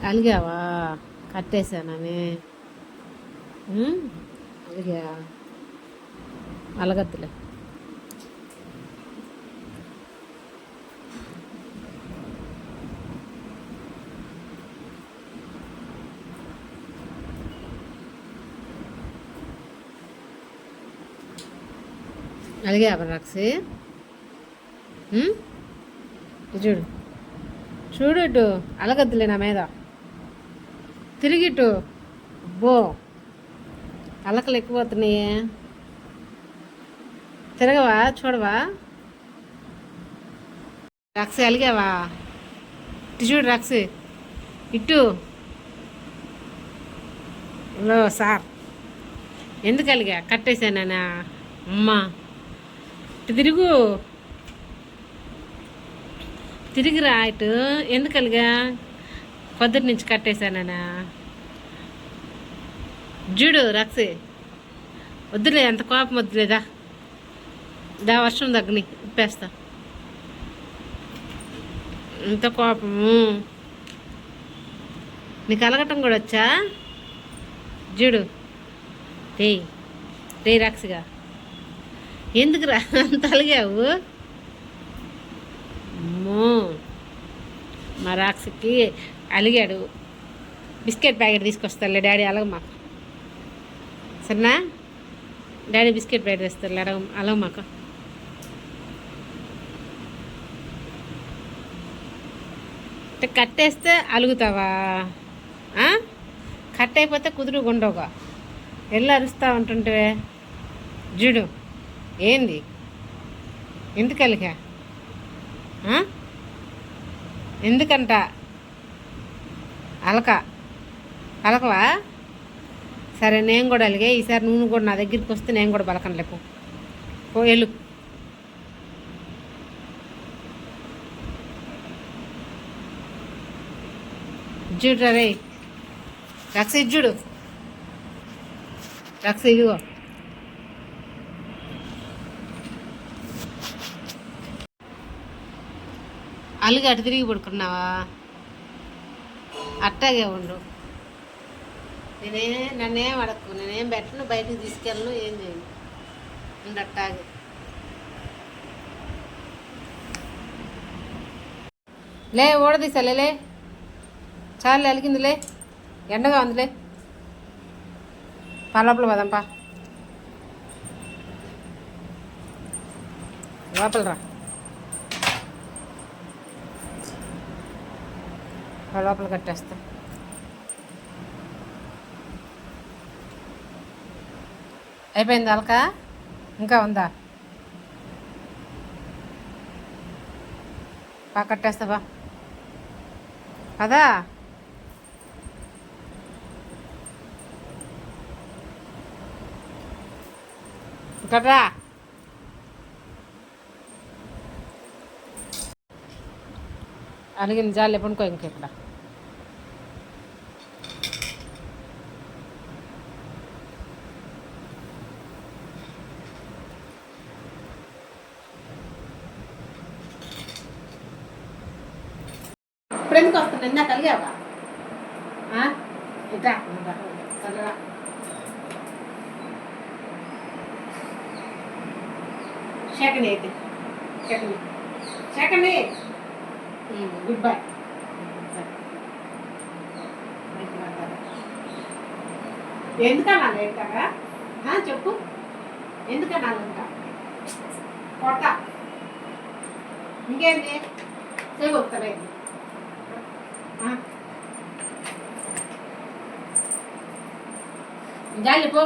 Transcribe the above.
అలిగావా? కట్టేశానని అలిగా అలగద్దులే. అలిగావా Roxy? చూడు చూడు, ఇటు అలగద్దులే నా మీద. తిరిగిటు. అబ్బో, అలకలు ఎక్కువవుతున్నాయే. తిరగవా? చూడవా? రాక్సి అలిగావా? ఇటు చూడు రాక్సి, ఇటు. హలో సార్, ఎందుకు అలిగా? కట్టేశానా? అమ్మా, ఇటు తిరుగు, తిరిగిరా ఇటు. ఎందుకు అలిగా? పొద్దుటి నుంచి కట్టేశానా? చూడు రాక్సి, వద్దులే, అంత కోపం వద్దులేదా. దా వర్షం తగ్గని ఇప్పేస్తా. ఇంత కోపము నీకు అలగటం కూడా వచ్చా? చూడు, రే రాక్సిగా, ఎందుకురా అంత అలిగావు? అమ్మో, మా రాక్సికి అలిగాడు. బిస్కెట్ ప్యాకెట్ తీసుకొస్తారులే డాడీ, అలగ మాకు. సరేనా? డాడీ బిస్కెట్ ప్యాకెట్ తెస్తారు, అలగ మాకు. కట్టేస్తే అలుగుతావా? కట్ అయిపోతే కుదురుగుండవుగా, వెళ్ళి అరుస్తూ ఉంటుంటే. చూడు, ఏంది? ఎందుకు అలిగా? ఎందుకంట అలకవా? సరే, నేను కూడా అలిగా. ఈసారి నువ్వు కూడా నా దగ్గరికి వస్తే నేను కూడా పలకనలేపు. ఓ వెళ్ళు. చూడరా రే రక్స, చూడు రక్స, ఇదిగో. అలిగి అటు తిరిగి పడుకున్నావా? అట్టాగే ఉండు. నన్నేం అడక్కు, నేనేం పెట్టను, బయటకు తీసుకెళ్ళను, ఏం చేయను. ఉండు అట్టాగే. లే, ఓడదీసలే, చాలు అలిగిందిలే, ఎండగా ఉందిలే. లోపల పదంపా, లోపలరా, లోపల కట్టేస్తా. అయిపోయింది అలక? ఇంకా ఉందా? కట్టేస్తావా? కదా కట్రా. అలిగింది జాలి, పనుకో ఇంకెక్కడ. ఇప్పుడు ఎందుకు వస్తుంది? ఇందాక కలిగావా? ఇట్రా చల్లరా. సెకండ్ అయితే సెకండ్ గుడ్ బై. ఎందుకన్నా లేట్గా? చెప్పు, ఎందుకన్నా ఉంటా? కొట్ట ఇంకేంటి? చేయగొస్తాలేదు. జాలి పో.